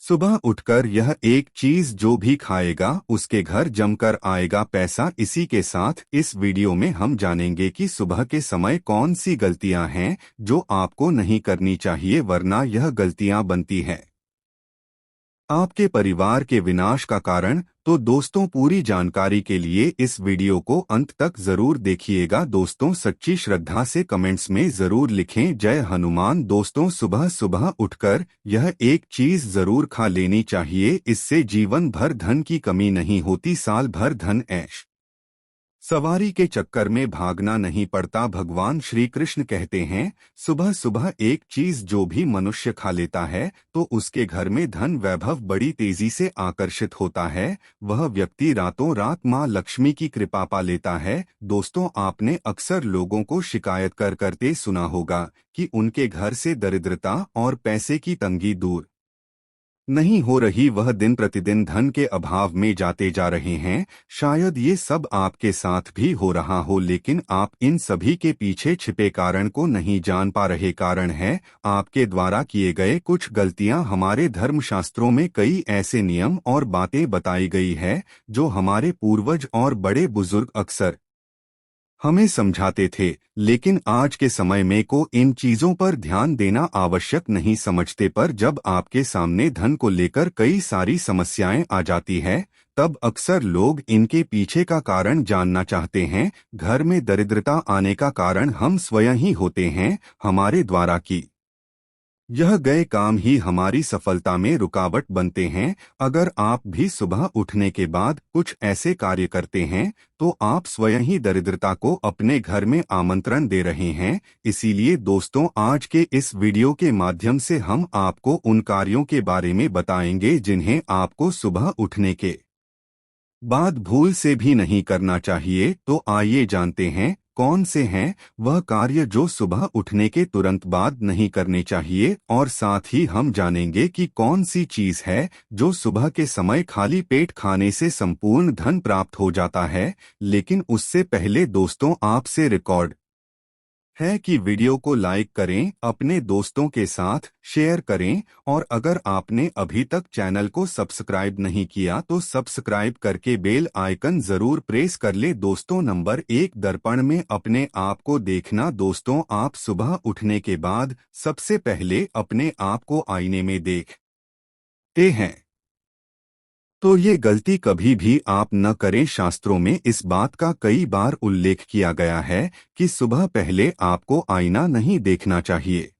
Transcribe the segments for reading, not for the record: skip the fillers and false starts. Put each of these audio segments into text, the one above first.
सुबह उठकर यह एक चीज जो भी खाएगा उसके घर जमकर आएगा पैसा। इसी के साथ इस वीडियो में हम जानेंगे कि सुबह के समय कौन सी गलतियां हैं जो आपको नहीं करनी चाहिए, वरना यह गलतियां बनती हैं आपके परिवार के विनाश का कारण। तो दोस्तों, पूरी जानकारी के लिए इस वीडियो को अंत तक जरूर देखिएगा। दोस्तों, सच्ची श्रद्धा से कमेंट्स में जरूर लिखें जय हनुमान। दोस्तों, सुबह सुबह उठकर यह एक चीज जरूर खा लेनी चाहिए, इससे जीवन भर धन की कमी नहीं होती, साल भर धन ऐश सवारी के चक्कर में भागना नहीं पड़ता। भगवान श्री कृष्ण कहते हैं, सुबह सुबह एक चीज जो भी मनुष्य खा लेता है तो उसके घर में धन वैभव बड़ी तेजी से आकर्षित होता है। वह व्यक्ति रातों रात माँ लक्ष्मी की कृपा पा लेता है। दोस्तों, आपने अक्सर लोगों को शिकायत करते सुना होगा कि उनके घर से दरिद्रता और पैसे की तंगी दूर नहीं हो रही, वह दिन प्रतिदिन धन के अभाव में जाते जा रहे हैं। शायद ये सब आपके साथ भी हो रहा हो, लेकिन आप इन सभी के पीछे छिपे कारण को नहीं जान पा रहे। कारण है आपके द्वारा किए गए कुछ गलतियां। हमारे धर्मशास्त्रों में कई ऐसे नियम और बातें बताई गई है जो हमारे पूर्वज और बड़े बुजुर्ग अक्सर हमें समझाते थे, लेकिन आज के समय में को इन चीजों पर ध्यान देना आवश्यक नहीं समझते। पर जब आपके सामने धन को लेकर कई सारी समस्याएं आ जाती है, तब अक्सर लोग इनके पीछे का कारण जानना चाहते हैं। घर में दरिद्रता आने का कारण हम स्वयं ही होते हैं। हमारे द्वारा की यह गए काम ही हमारी सफलता में रुकावट बनते हैं। अगर आप भी सुबह उठने के बाद कुछ ऐसे कार्य करते हैं तो आप स्वयं ही दरिद्रता को अपने घर में आमंत्रण दे रहे हैं। इसीलिए दोस्तों, आज के इस वीडियो के माध्यम से हम आपको उन कार्यों के बारे में बताएंगे जिन्हें आपको सुबह उठने के बाद भूल से भी नहीं करना चाहिए। तो आइए जानते हैं कौन से हैं वह कार्य जो सुबह उठने के तुरंत बाद नहीं करने चाहिए, और साथ ही हम जानेंगे कि कौन सी चीज है जो सुबह के समय खाली पेट खाने से संपूर्ण धन प्राप्त हो जाता है। लेकिन उससे पहले दोस्तों, आपसे रिकॉर्ड है कि वीडियो को लाइक करें, अपने दोस्तों के साथ शेयर करें, और अगर आपने अभी तक चैनल को सब्सक्राइब नहीं किया तो सब्सक्राइब करके बेल आइकन जरूर प्रेस कर ले। दोस्तों, नंबर 1, दर्पण में अपने आप को देखना। दोस्तों, आप सुबह उठने के बाद सबसे पहले अपने आप को आईने में देखते हैं तो ये गलती कभी भी आप न करें। शास्त्रों में इस बात का कई बार उल्लेख किया गया है कि सुबह पहले आपको आईना नहीं देखना चाहिए।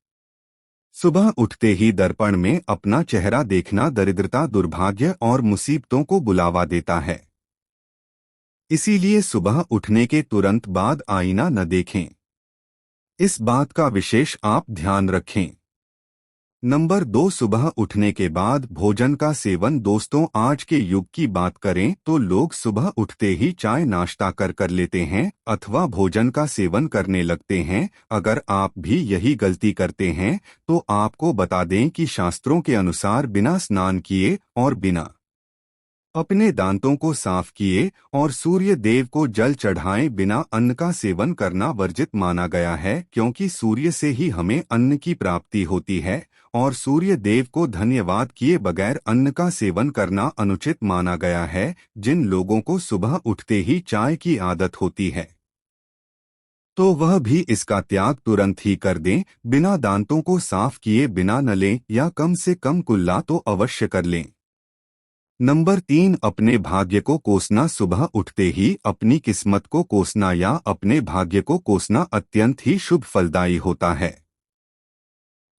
सुबह उठते ही दर्पण में अपना चेहरा देखना दरिद्रता, दुर्भाग्य और मुसीबतों को बुलावा देता है। इसीलिए सुबह उठने के तुरंत बाद आईना न देखें। इस बात का विशेष आप ध्यान रखें। नंबर 2, सुबह उठने के बाद भोजन का सेवन। दोस्तों, आज के युग की बात करें तो लोग सुबह उठते ही चाय नाश्ता कर लेते हैं अथवा भोजन का सेवन करने लगते हैं। अगर आप भी यही गलती करते हैं तो आपको बता दें कि शास्त्रों के अनुसार बिना स्नान किए और बिना अपने दांतों को साफ किए और सूर्य देव को जल चढ़ाए बिना अन्न का सेवन करना वर्जित माना गया है, क्योंकि सूर्य से ही हमें अन्न की प्राप्ति होती है और सूर्य देव को धन्यवाद किए बगैर अन्न का सेवन करना अनुचित माना गया है। जिन लोगों को सुबह उठते ही चाय की आदत होती है तो वह भी इसका त्याग तुरंत ही कर दें। बिना दांतों को साफ किए बिना नलें या कम से कम कुल्ला तो अवश्य कर लें। नंबर 3, अपने भाग्य को कोसना। सुबह उठते ही अपनी किस्मत को कोसना या अपने भाग्य को कोसना अत्यंत ही शुभ फलदायी होता है।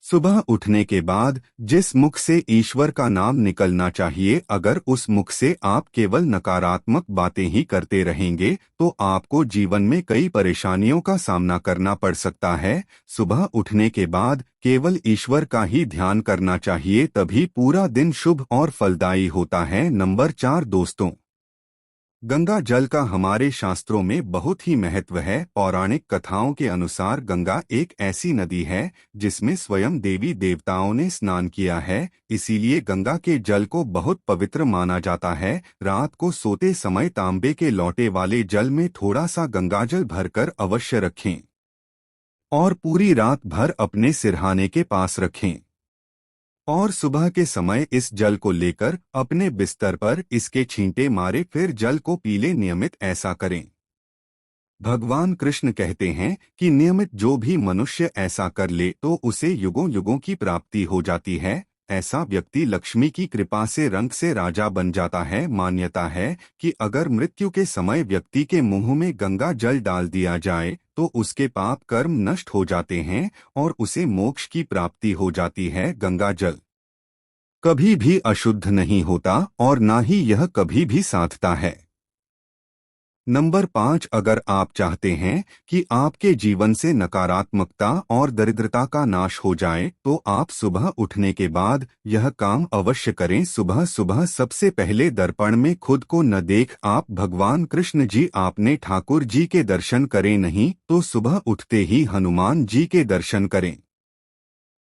सुबह उठने के बाद जिस मुख से ईश्वर का नाम निकलना चाहिए, अगर उस मुख से आप केवल नकारात्मक बातें ही करते रहेंगे तो आपको जीवन में कई परेशानियों का सामना करना पड़ सकता है। सुबह उठने के बाद केवल ईश्वर का ही ध्यान करना चाहिए, तभी पूरा दिन शुभ और फलदायी होता है। नंबर 4, दोस्तों, गंगा जल का हमारे शास्त्रों में बहुत ही महत्व है। पौराणिक कथाओं के अनुसार गंगा एक ऐसी नदी है जिसमें स्वयं देवी देवताओं ने स्नान किया है। इसीलिए गंगा के जल को बहुत पवित्र माना जाता है। रात को सोते समय तांबे के लोटे वाले जल में थोड़ा सा गंगाजल भरकर अवश्य रखें और पूरी रात भर अपने सिरहाने के पास रखें। और सुबह के समय इस जल को लेकर अपने बिस्तर पर इसके छींटे मारे, फिर जल को पी ले। नियमित ऐसा करें। भगवान कृष्ण कहते हैं कि नियमित जो भी मनुष्य ऐसा कर ले तो उसे युगों युगों की प्राप्ति हो जाती है। ऐसा व्यक्ति लक्ष्मी की कृपा से रंग से राजा बन जाता है। मान्यता है कि अगर मृत्यु के समय व्यक्ति के मुंह में गंगा जल डाल दिया जाए तो उसके पाप कर्म नष्ट हो जाते हैं और उसे मोक्ष की प्राप्ति हो जाती है। गंगा जल कभी भी अशुद्ध नहीं होता और ना ही यह कभी भी साधता है। नंबर 5, अगर आप चाहते हैं कि आपके जीवन से नकारात्मकता और दरिद्रता का नाश हो जाए तो आप सुबह उठने के बाद यह काम अवश्य करें। सुबह सुबह सबसे पहले दर्पण में खुद को न देख आप भगवान कृष्ण जी आपने ठाकुर जी के दर्शन करें, नहीं तो सुबह उठते ही हनुमान जी के दर्शन करें।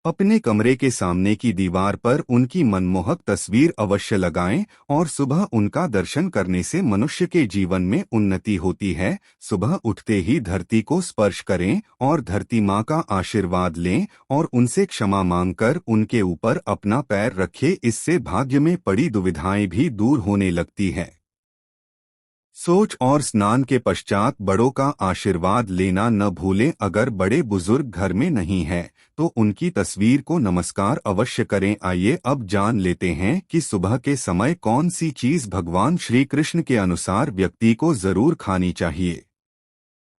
अपने कमरे के सामने की दीवार पर उनकी मनमोहक तस्वीर अवश्य लगाएं और सुबह उनका दर्शन करने से मनुष्य के जीवन में उन्नति होती है। सुबह उठते ही धरती को स्पर्श करें और धरती माँ का आशीर्वाद लें और उनसे क्षमा मांगकर उनके ऊपर अपना पैर रखें। इससे भाग्य में पड़ी दुविधाएं भी दूर होने लगती है। सोच और स्नान के पश्चात बड़ों का आशीर्वाद लेना न भूलें। अगर बड़े बुजुर्ग घर में नहीं हैं तो उनकी तस्वीर को नमस्कार अवश्य करें। आइए अब जान लेते हैं कि सुबह के समय कौन सी चीज भगवान श्री कृष्ण के अनुसार व्यक्ति को जरूर खानी चाहिए।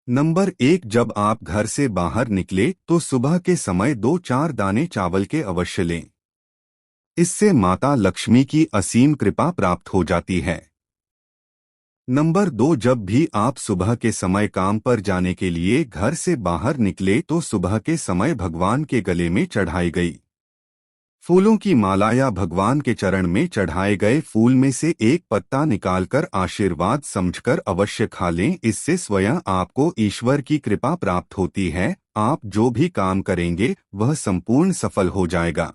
नंबर 1, जब आप घर से बाहर निकले तो सुबह के समय 2-4 दाने चावल के अवश्य लें। इससे माता लक्ष्मी की असीम कृपा प्राप्त हो जाती है। नंबर 2, जब भी आप सुबह के समय काम पर जाने के लिए घर से बाहर निकले तो सुबह के समय भगवान के गले में चढ़ाई गई फूलों की माला या भगवान के चरण में चढ़ाए गए फूल में से एक पत्ता निकालकर आशीर्वाद समझकर अवश्य खा लें। इससे स्वयं आपको ईश्वर की कृपा प्राप्त होती है। आप जो भी काम करेंगे वह संपूर्ण सफल हो जाएगा।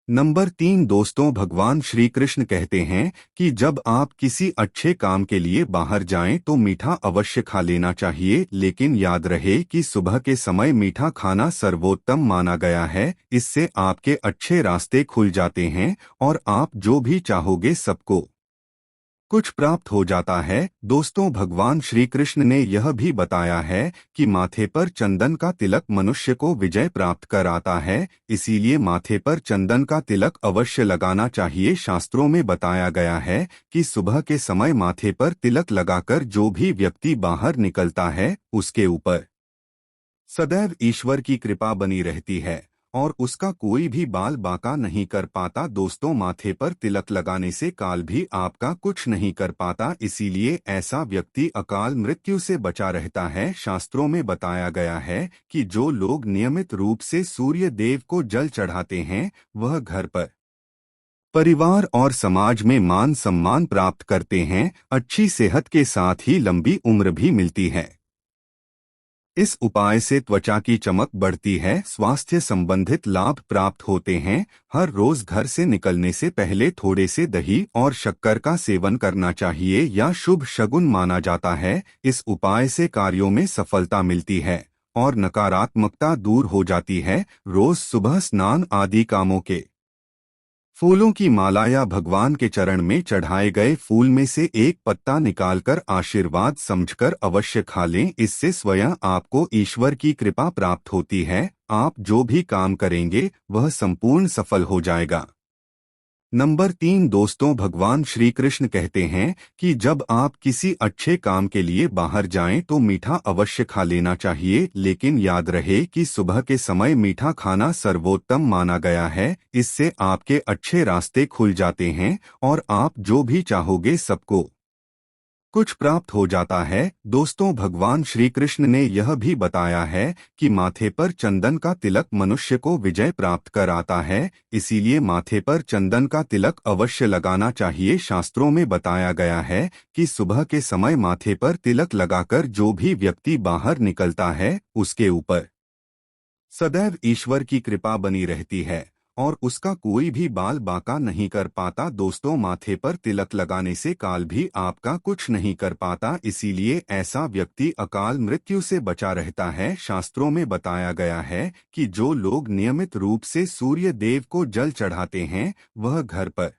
नंबर 3, दोस्तों, भगवान श्री कृष्ण कहते हैं कि जब आप किसी अच्छे काम के लिए बाहर जाएं तो मीठा अवश्य खा लेना चाहिए, लेकिन याद रहे कि सुबह के समय मीठा खाना सर्वोत्तम माना गया है। इससे आपके अच्छे रास्ते खुल जाते हैं और आप जो भी चाहोगे सबको कुछ प्राप्त हो जाता है। दोस्तों, भगवान श्री कृष्ण ने यह भी बताया है कि माथे पर चंदन का तिलक मनुष्य को विजय प्राप्त कराता है, इसीलिए माथे पर चंदन का तिलक अवश्य लगाना चाहिए। शास्त्रों में बताया गया है कि सुबह के समय माथे पर तिलक लगाकर जो भी व्यक्ति बाहर निकलता है उसके ऊपर सदैव ईश्वर की कृपा बनी रहती है और उसका कोई भी बाल बांका नहीं कर पाता। दोस्तों, माथे पर तिलक लगाने से काल भी आपका कुछ नहीं कर पाता, इसीलिए ऐसा व्यक्ति अकाल मृत्यु से बचा रहता है। शास्त्रों में बताया गया है कि जो लोग नियमित रूप से सूर्य देव को जल चढ़ाते हैं वह घर पर, परिवार और समाज में मान सम्मान प्राप्त करते हैं। अच्छी सेहत के साथ ही लंबी उम्र भी मिलती है। इस उपाय से त्वचा की चमक बढ़ती है, स्वास्थ्य संबंधित लाभ प्राप्त होते हैं। हर रोज घर से निकलने से पहले थोड़े से दही और शक्कर का सेवन करना चाहिए या शुभ शगुन माना जाता है। इस उपाय से कार्यों में सफलता मिलती है और नकारात्मकता दूर हो जाती है। रोज सुबह स्नान आदि कामों के फूलों की माला या भगवान के चरण में चढ़ाए गए फूल में से एक पत्ता निकालकर आशीर्वाद समझकर अवश्य खा लें। इससे स्वयं आपको ईश्वर की कृपा प्राप्त होती है। आप जो भी काम करेंगे वह संपूर्ण सफल हो जाएगा। नंबर 3, दोस्तों, भगवान श्री कृष्ण कहते हैं कि जब आप किसी अच्छे काम के लिए बाहर जाएं तो मीठा अवश्य खा लेना चाहिए, लेकिन याद रहे कि सुबह के समय मीठा खाना सर्वोत्तम माना गया है। इससे आपके अच्छे रास्ते खुल जाते हैं और आप जो भी चाहोगे सबको कुछ प्राप्त हो जाता है। दोस्तों, भगवान श्री कृष्ण ने यह भी बताया है कि माथे पर चंदन का तिलक मनुष्य को विजय प्राप्त कराता है, इसीलिए माथे पर चंदन का तिलक अवश्य लगाना चाहिए। शास्त्रों में बताया गया है कि सुबह के समय माथे पर तिलक लगाकर जो भी व्यक्ति बाहर निकलता है उसके ऊपर सदैव ईश्वर की कृपा बनी रहती है और उसका कोई भी बाल बांका नहीं कर पाता। दोस्तों, माथे पर तिलक लगाने से काल भी आपका कुछ नहीं कर पाता, इसीलिए ऐसा व्यक्ति अकाल मृत्यु से बचा रहता है। शास्त्रों में बताया गया है कि जो लोग नियमित रूप से सूर्य देव को जल चढ़ाते हैं वह घर पर,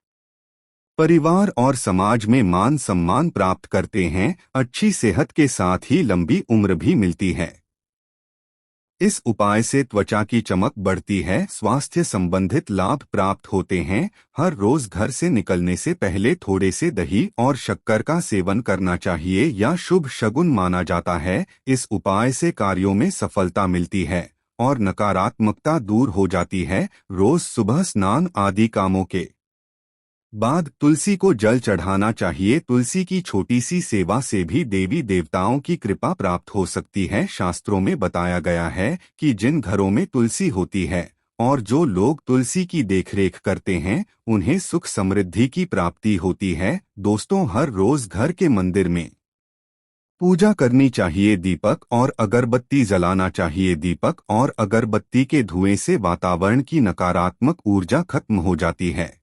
परिवार और समाज में मान सम्मान प्राप्त करते हैं। अच्छी सेहत के साथ ही लंबी उम्र भी मिलती है। इस उपाय से त्वचा की चमक बढ़ती है, स्वास्थ्य संबंधित लाभ प्राप्त होते हैं। हर रोज घर से निकलने से पहले थोड़े से दही और शक्कर का सेवन करना चाहिए या शुभ शगुन माना जाता है। इस उपाय से कार्यों में सफलता मिलती है और नकारात्मकता दूर हो जाती है। रोज सुबह स्नान आदि कामों के बाद तुलसी को जल चढ़ाना चाहिए। तुलसी की छोटी सी सेवा से भी देवी देवताओं की कृपा प्राप्त हो सकती है। शास्त्रों में बताया गया है कि जिन घरों में तुलसी होती है और जो लोग तुलसी की देखरेख करते हैं उन्हें सुख समृद्धि की प्राप्ति होती है। दोस्तों, हर रोज घर के मंदिर में पूजा करनी चाहिए। दीपक और अगरबत्ती जलाना चाहिए। दीपक और अगरबत्ती के धुएं से वातावरण की नकारात्मक ऊर्जा खत्म हो जाती है।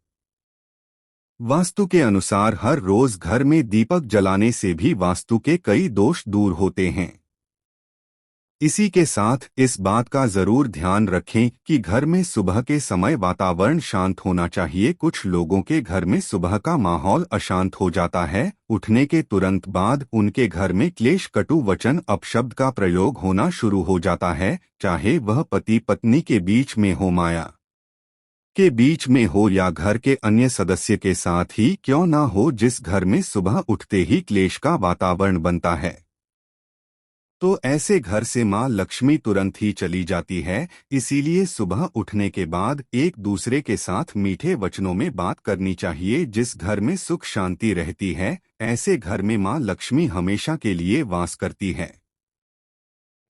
वास्तु के अनुसार हर रोज घर में दीपक जलाने से भी वास्तु के कई दोष दूर होते हैं। इसी के साथ इस बात का जरूर ध्यान रखें कि घर में सुबह के समय वातावरण शांत होना चाहिए। कुछ लोगों के घर में सुबह का माहौल अशांत हो जाता है। उठने के तुरंत बाद उनके घर में क्लेश, कटु वचन, अपशब्द का प्रयोग होना शुरू हो जाता है, चाहे वह पति पत्नी के बीच में हो, माया के बीच में हो या घर के अन्य सदस्य के साथ ही क्यों ना हो। जिस घर में सुबह उठते ही क्लेश का वातावरण बनता है तो ऐसे घर से मां लक्ष्मी तुरंत ही चली जाती है। इसीलिए सुबह उठने के बाद एक दूसरे के साथ मीठे वचनों में बात करनी चाहिए। जिस घर में सुख शांति रहती है ऐसे घर में मां लक्ष्मी हमेशा के लिए वास करती है।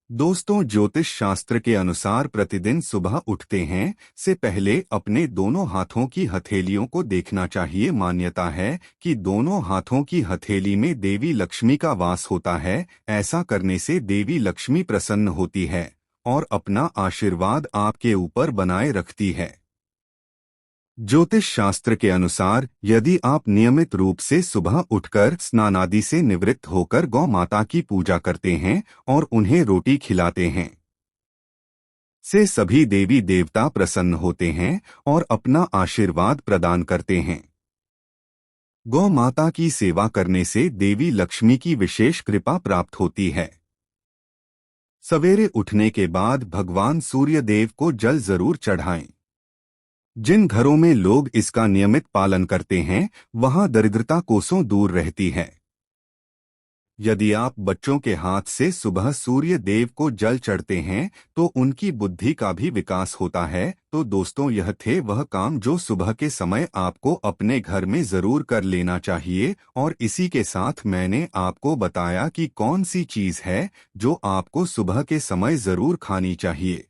दोस्तों, ज्योतिष शास्त्र के अनुसार प्रतिदिन सुबह उठते हैं से पहले अपने दोनों हाथों की हथेलियों को देखना चाहिए। मान्यता है कि दोनों हाथों की हथेली में देवी लक्ष्मी का वास होता है। ऐसा करने से देवी लक्ष्मी प्रसन्न होती है और अपना आशीर्वाद आपके ऊपर बनाए रखती है। ज्योतिष शास्त्र के अनुसार यदि आप नियमित रूप से सुबह उठकर स्नान आदि से निवृत्त होकर गौ माता की पूजा करते हैं और उन्हें रोटी खिलाते हैं से सभी देवी देवता प्रसन्न होते हैं और अपना आशीर्वाद प्रदान करते हैं। गौ माता की सेवा करने से देवी लक्ष्मी की विशेष कृपा प्राप्त होती है। सवेरे उठने के बाद भगवान सूर्य देव को जल जरूर चढ़ाएं। जिन घरों में लोग इसका नियमित पालन करते हैं वहां दरिद्रता कोसों दूर रहती है। यदि आप बच्चों के हाथ से सुबह सूर्य देव को जल चढ़ते हैं तो उनकी बुद्धि का भी विकास होता है। तो दोस्तों, यह थे वह काम जो सुबह के समय आपको अपने घर में जरूर कर लेना चाहिए। और इसी के साथ मैंने आपको बताया कि कौन सी चीज है जो आपको सुबह के समय जरूर खानी चाहिए।